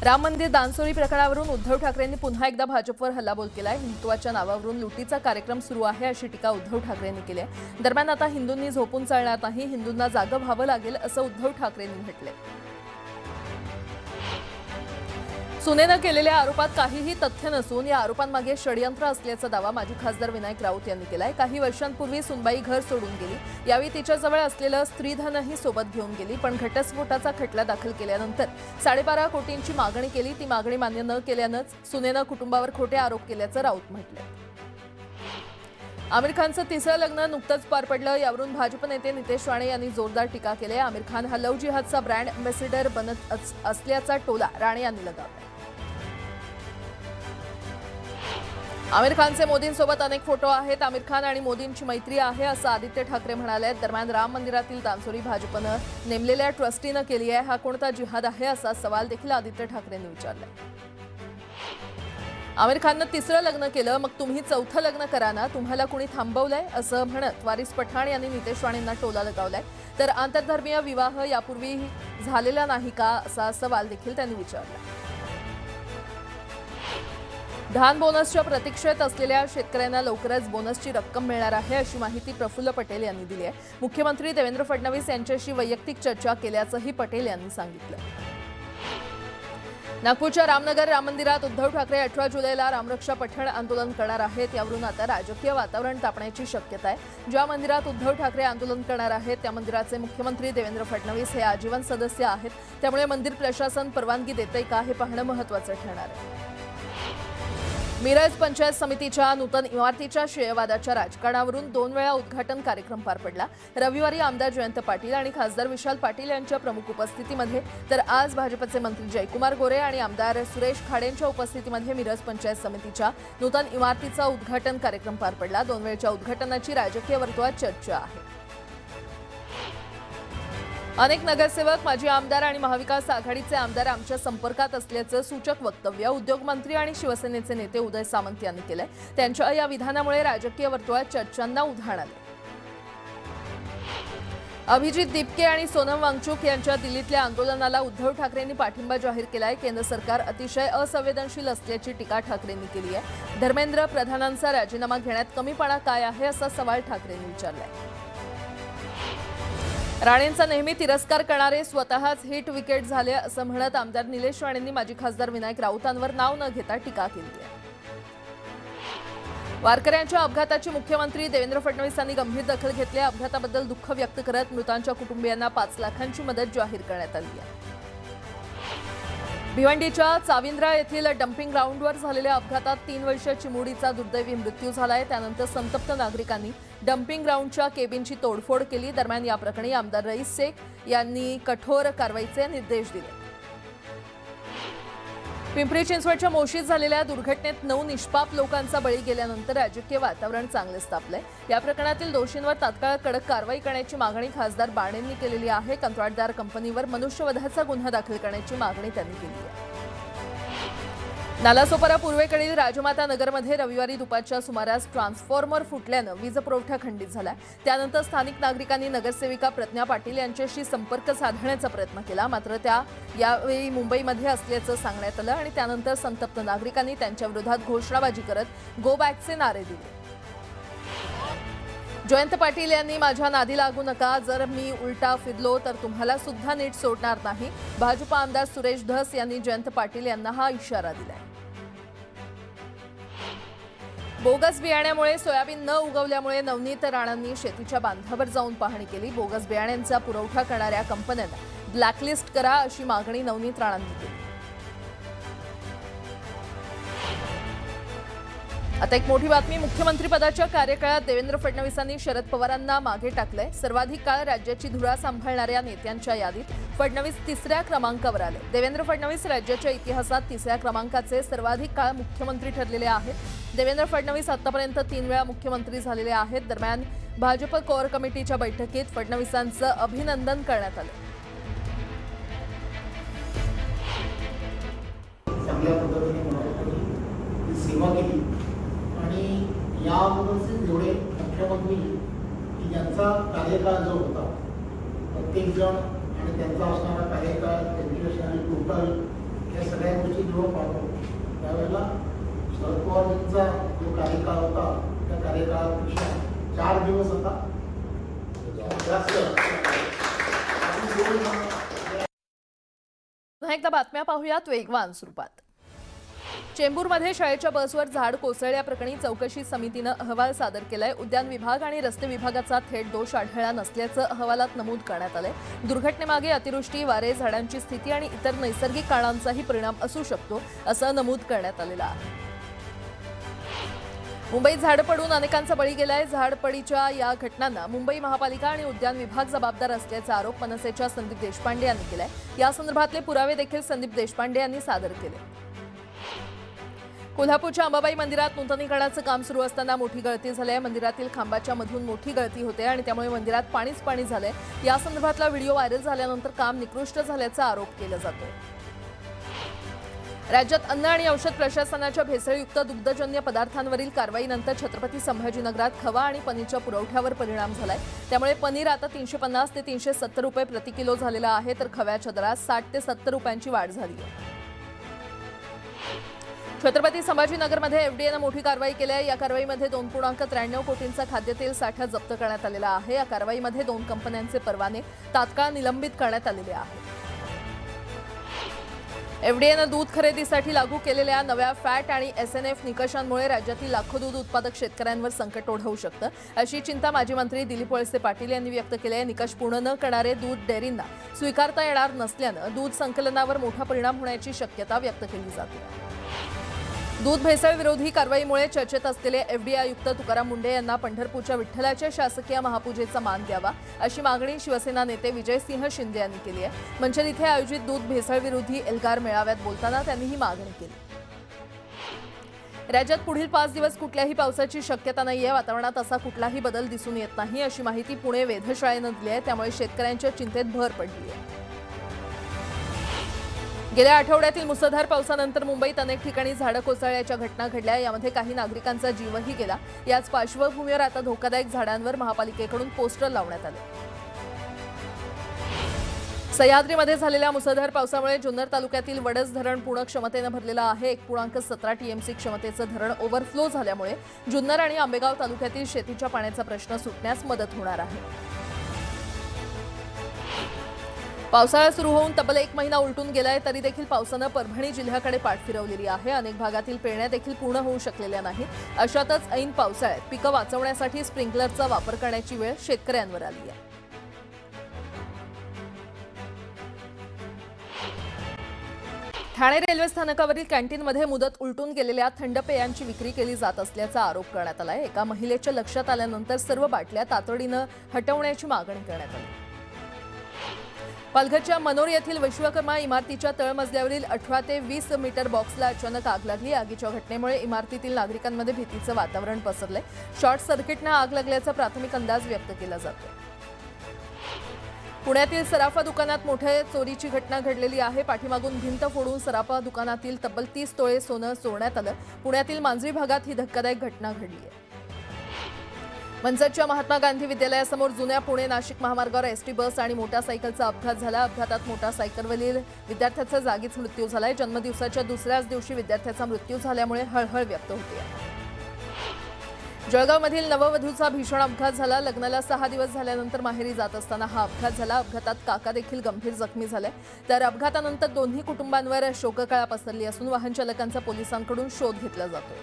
राम मंदिर दानचोरी प्रकरणावरून उद्धव ठाकरेंनी पुन्हा एकदा भाजपवर हल्लाबोल केलाय। हिंदुत्वाच्या नावावरून लुटीचा कार्यक्रम सुरू आहे अशी टीका उद्धव ठाकरेंनी केली आहे। दरम्यान आता हिंदूंनी झोपून चालणार नाही, हिंदूंना जागं व्हावं लागेल असं उद्धव ठाकरेंनी म्हटलंय। सुनेनं केलेल्या आरोपात काहीही तथ्य नसून या आरोपांमागे षडयंत्र असल्याचा दावा माजी खासदार विनायक राऊत यांनी केलाय। काही वर्षांपूर्वी सुनबाई घर सोडून गेली, यावेळी तिच्याजवळ असलेलं स्त्रीधनही सोबत घेऊन गेली, पण घटस्फोटाचा खटला दाखल केल्यानंतर 12.5 कोटींची मागणी केली। ती मागणी मान्य न केल्यानंच सुनेनं कुटुंबावर खोटे आरोप केल्याचं राऊत म्हटलंय। आमिर खानचं तिसरं लग्न नुकतंच पार पडलं, यावरून भाजप नेते नितेश राणे यांनी जोरदार टीका केली आहे। आमिर खान हा लव्ह जिहादचा ब्रँड अँबॅसेडर बनत असल्याचा टोला राणे यांनी लगावला। आमिर खानचे मोदींसोबत अनेक फोटो आहेत, आमिर खान आणि मोदींची मैत्री आहे असं आदित्य ठाकरे म्हणाले। दरम्यान राम मंदिरातील दानचोरी भाजपनं नेमलेल्या ट्रस्टीनं केली आहे, हा कोणता जिहाद आहे असा सवाल देखील आदित्य ठाकरेंनी विचारलाय। आमिर खाननं तिसरं लग्न केलं, मग तुम्ही चौथं लग्न करा ना, तुम्हाला कुणी थांबवलंय असं म्हणत वारिस पठाण यांनी नितेश राणेंना टोला लगावलाय। तर आंतरधर्मीय विवाह यापूर्वी झालेला नाही का असा सवाल देखील त्यांनी विचारला। धान बोनसच्या प्रतीक्षेत असलेल्या शेतकऱ्यांना लवकरच बोनसची रक्कम मिळणार आहे अशी माहिती प्रफुल्ल पटेल यांनी दिली आहे। मुख्यमंत्री देवेंद्र फडणवीस यांच्याशी वैयक्तिक चर्चा केल्याचंही पटेल यांनी सांगितलं। नागपूरच्या रामनगर राम मंदिरात उद्धव ठाकरे 18 जुलैला रामरक्षा पठण आंदोलन करणार आहेत, यावरून आता राजकीय वातावरण तापण्याची शक्यता आहे। ज्या मंदिरात उद्धव ठाकरे आंदोलन करणार आहेत त्या मंदिराचे मुख्यमंत्री देवेंद्र फडणवीस हे आजीवन सदस्य आहेत, त्यामुळे मंदिर प्रशासन परवानगी देतंय का हे पाहणं महत्त्वाचं ठरणार आहे। मिरज पंचायत समितीच्या नूतन इमारतीच्या श्रेयवादाच्या राजकारणावरून 2 वेळा उद्घाटन कार्यक्रम पार पडला। रविवारी आमदार जयंत पाटील आणि खासदार विशाल पाटील यांच्या प्रमुख उपस्थितीमध्ये, तर आज भाजपचे मंत्री जयकुमार गोरे आणि आमदार सुरेश खाडेंच्या उपस्थितीमध्ये मिरज पंचायत समितीच्या नूतन इमारतीचा उद्घाटन कार्यक्रम पार पडला। 2 वेळच्या उद्घाटनाची राजकीय वर्तुळात चर्चा आहे। अनेक नगरसेवक, माजी आमदार आणि महाविकास आघाडीचे आमदार आमच्या संपर्कात असल्याचं सूचक वक्तव्य उद्योगमंत्री आणि शिवसेनेचे नेते उदय सामंत यांनी केलंय। त्यांच्या या विधानामुळे राजकीय वर्तुळात चर्चांना उधाण आले। अभिजित दीपके आणि सोनम वांगचुक यांच्या दिल्लीतल्या आंदोलनाला उद्धव ठाकरेंनी पाठिंबा जाहीर केलाय। केंद्र सरकार अतिशय असंवेदनशील असल्याची टीका ठाकरेंनी केली आहे। धर्मेंद्र प्रधानांचा राजीनामा घेण्यात कमीपणा काय आहे असा सवाल ठाकरेंनी विचारलाय। राणेंचा नेहमी तिरस्कार करणारे स्वतःच हिट विकेट झाले असं म्हणत आमदार निलेश राणेंनी माजी खासदार विनायक राऊतांवर नाव न घेता टीका केली आहे। वारकऱ्यांच्या अपघाताची मुख्यमंत्री देवेंद्र फडणवीसांनी गंभीर दखल घेतली आहे। अपघाताबद्दल दुःख व्यक्त करत मृतांच्या कुटुंबियांना 5 लाखांची मदत जाहीर करण्यात आली आहे। भिवंडीच्या चाविंद्रा येथील डम्पिंग ग्राउंडवर झालेल्या अपघातात 3 वर्षीय चिमुरडीचा दुर्दैवी मृत्यू झालाय। त्यानंतर संतप्त नागरिकांनी डम्पिंग ग्राउंडच्या केबिनची तोडफोड केली। दरम्यान या प्रकरणी आमदार रईस शेख यांनी कठोर कारवाईचे निर्देश दिले। पिंपरी चिंचवडच्या मोशीत झालेल्या दुर्घटनेत 9 निष्पाप लोकांचा बळी गेल्यानंतर राजकीय वातावरण चांगलेच तापलंय। या प्रकरणातील दोषींवर तात्काळ कडक कारवाई करण्याची मागणी खासदार बाणेंनी केलेली आहे। कंत्राटदार कंपनीवर मनुष्यवधाचा गुन्हा दाखल करण्याची मागणी त्यांनी केली आहे। नालासोपारा पूर्वेकडील राजमाता नगरमध्ये रविवारी दुपारच्या सुमारास ट्रान्सफॉर्मर फुटल्यानं वीज पुरवठा खंडित झाला। त्यानंतर स्थानिक नागरिकांनी नगरसेविका प्रज्ञा पाटील यांच्याशी संपर्क साधण्याचा प्रयत्न केला, मात्र त्या यावेळी मुंबईमध्ये असल्याचं सांगण्यात आलं आणि त्यानंतर संतप्त नागरिकांनी त्यांच्या विरोधात घोषणाबाजी करत गो बॅकचे नारे दिले। जयंत पाटील यांनी माझ्या नादी लागू नका, जर मी उलटा फिरलो तर तुम्हाला सुद्धा नीट सोडणार नाही। भाजप आमदार सुरेश धस यांनी जयंत पाटील यांना हा इशारा दिलाय। बोगस बियाण्यामुळे सोयाबीन न उगवल्यामुळे नवनीत राणांनी शेतीच्या बांधावर जाऊन पाहणी केली। बोगस बियाण्यांचा पुरवठा करणाऱ्या कंपन्यांना ब्लॅकलिस्ट करा अशी मागणी नवनीत राणांनी केली। आता एक मोठी बातमी, मुख्यमंत्रीपदाच्या कार्यकाळात देवेंद्र फडणवीसांनी शरद पवारांना मागे टाकलंय। सर्वाधिक काळ राज्याची धुरा सांभाळणाऱ्या नेत्यांच्या यादीत फडणवीस 3ऱ्या क्रमांकावर आले। देवेंद्र फडणवीस राज्याच्या इतिहासात 3ऱ्या क्रमांकाचे सर्वाधिक काळ मुख्यमंत्री ठरलेले आहेत। देवेंद्र फडणवीस आतापर्यंत 3 वेळा मुख्यमंत्री झालेले आहेत। दरम्यान भाजप कोर कमिटीच्या बैठकीत फडणवीसांचं अभिनंदन करण्यात आलं। याबरोबरचे जेवढे मुख्यमंत्री यांचा कार्यकाळ जो होता प्रत्येक जण आणि त्यांचा असणारा कार्यकाळ त्यांची असणारी टोटल या सगळ्यांची व्हिडिओ पाहतो त्यावेळेला शरद पवारांचा जो कार्यकाळ होता त्या कार्यकाळापेक्षा 4 दिवस आता जास्त पुन्हा एकदा बातम्या पाहूयात वेगवान स्वरूपात. चेंबूरमध्ये शाळेच्या बसवर झाड कोसळल्याप्रकरणी चौकशी समितीनं अहवाल सादर केलाय. उद्यान विभाग आणि रस्ते विभागाचा थेट दोष आढळला नसल्याचं अहवालात नमूद करण्यात आलंय. दुर्घटनेमागे अतिवृष्टी, वारे, झाडांची स्थिती आणि इतर नैसर्गिक कारणांचाही परिणाम असू शकतो असं नमूद करण्यात आलेलं आहे. मुंबईत झाडं पडून अनेकांचा बळी गेलाय. झाडपडीच्या या घटनांना मुंबई महापालिका आणि उद्यान विभाग जबाबदार असल्याचा आरोप मनसेच्या संदीप देशपांडे यांनी केलाय. या संदर्भातले पुरावे देखील संदीप देशपांडे यांनी सादर केले. कोल्हापूरच्या अंबाबाई मंदिरात नूतनीकरणाचं काम सुरू असताना मोठी गळती झाली आहे. मंदिरातील खांबाच्या मधून मोठी गळती होते आणि त्यामुळे मंदिरात पाणीच पाणी झालंय. या संदर्भातला व्हिडिओ व्हायरल झाल्यानंतर काम निकृष्ट झाल्याचा आरोप केला जातो. राज्यात अन्न आणि औषध प्रशासनाच्या भेसळयुक्त दुग्धजन्य पदार्थांवरील कारवाईनंतर छत्रपती संभाजीनगरात खवा आणि पनीरच्या पुरवठ्यावर परिणाम झालाय. त्यामुळे पनीर आता 350 ते 370 रुपये प्रति किलो झालेला आहे, तर खव्याच्या दरात 60 ते 70 रुपयांची वाढ झाली आहे. छत्रपती संभाजीनगरमध्ये एफडीएनं मोठी कारवाई केली आहे. या कारवाईमध्ये 2.93 कोटींचा खाद्यतेल साठा जप्त करण्यात आलेला आहे. या कारवाईमध्ये 2 कंपन्यांचे परवाने तात्काळ निलंबित करण्यात आलेले आहेत. एफडीएनं दूध खरेदीसाठी लागू केलेल्या नव्या फॅट आणि एसएनएफ निकषांमुळे राज्यातील लाखो दूध उत्पादक शेतकऱ्यांवर संकट ओढवू शकतं, अशी चिंता माजी मंत्री दिलीप वळसे पाटील यांनी व्यक्त केली आहे. निकष पूर्ण न करणारे दूध डेअरींना स्वीकारता येणार नसल्यानं दूध संकलनावर मोठा परिणाम होण्याची शक्यता व्यक्त केली जाते. दूध भेसळ विरोधी कारवाईमुळे चर्चेत असलेले एफडीए आयुक्त तुकाराम मुंढे यांना पंढरपूरच्या विठ्ठलाच्या शासकीय महापूजेचा मान द्यावा, अशी मागणी शिवसेना नेते विजयसिंह शिंदे यांनी केली आहे. मंचर इथे आयोजित दूध भेसळ विरोधी एल्गार मेळाव्यात बोलताना त्यांनी ही मागणी केली. राज्यात पुढील 5 दिवस कुठल्याही पावसाची शक्यता नाहीये. वातावरणात असा कुठलाही बदल दिसून येत नाही, अशी माहिती पुणे वेधशाळेनं दिली आहे. त्यामुळे शेतकऱ्यांच्या चिंतेत भर पडली आहे. गेल्या आठवड्यातील मुसळधार पावसानंतर मुंबईत अनेक ठिकाणी झाडं कोसळल्याच्या घटना घडल्या. यामध्ये काही नागरिकांचा जीवही गेला. याच पार्श्वभूमीवर आता धोकादायक झाडांवर महापालिकेकडून पोस्टर लावण्यात आले. सह्याद्रीमध्ये झालेल्या मुसळधार पावसामुळे जुन्नर तालुक्यातील वडस धरण पूर्ण क्षमतेनं भरलेलं आहे. 1.17 टीएमसी क्षमतेचं धरण ओव्हरफ्लो झाल्यामुळे जुन्नर आणि आंबेगाव तालुक्यातील शेतीच्या पाण्याचा प्रश्न सुटण्यास मदत होणार आहे. पावसाळा सुरू होऊन तब्बल 1 महिना उलटून गेलाय, तरी देखील पावसानं परभणी जिल्ह्याकडे पाठ फिरवलेली आहे. अनेक भागातील पेरण्या देखील पूर्ण होऊ शकलेल्या नाहीत. अशातच ऐन पावसाळ्यात पिकं वाचवण्यासाठी स्प्रिंकलरचा वापर करण्याची वेळ शेतकऱ्यांवर आली आहे. ठाणे रेल्वे स्थानकावरील कॅन्टीनमध्ये मुदत उलटून गेलेल्या थंड पेयांची विक्री केली जात असल्याचा आरोप करण्यात आलाय. एका महिलेच्या लक्षात आल्यानंतर सर्व बाटल्या तातडीनं हटवण्याची मागणी करण्यात आली. पालघरच्या मनोर येथील विश्वकर्मा इमारतीच्या तळमजल्यावरील 18 ते 20 मीटर बॉक्सला अचानक आग लागली. आगीच्या घटनेमुळे इमारतीतील नागरिकांमध्ये भीतीचं वातावरण पसरलंय. शॉर्ट सर्किटनं आग लागल्याचा प्राथमिक अंदाज व्यक्त केला जातो. पुण्यातील सराफा दुकानात मोठ्या चोरीची घटना घडलेली आहे. पाठीमागून भिंत फोडून सराफा दुकानातील तब्बल 30 तोळे सोनं चोरण्यात आलं. पुण्यातील मांजरी भागात ही धक्कादायक घटना घडली आहे. मनसेच्या महात्मा गांधी विद्यालयासमोर जुन्या पुणे नाशिक महामार्गावर एसटी बस आणि मोटारसायकलचा अपघात झाला. अपघातात मोटारसायकलवरील विद्यार्थ्याचा जागीच मृत्यू झालाय. जन्मदिवसाच्या दुसऱ्याच दिवशी विद्यार्थ्याचा मृत्यू झाल्यामुळे हळहळ व्यक्त होते. जळगावमधील नववधूचा भीषण अपघात झाला. लग्नाला 6 दिवस झाल्यानंतर माहेरी जात असताना हा अपघात झाला. अपघातात काका देखील गंभीर जखमी झाले. तर अपघातानंतर दोन्ही कुटुंबांवर शोककळा पसरली असून वाहन चालकांचा पोलिसांकडून शोध घेतला जातोय.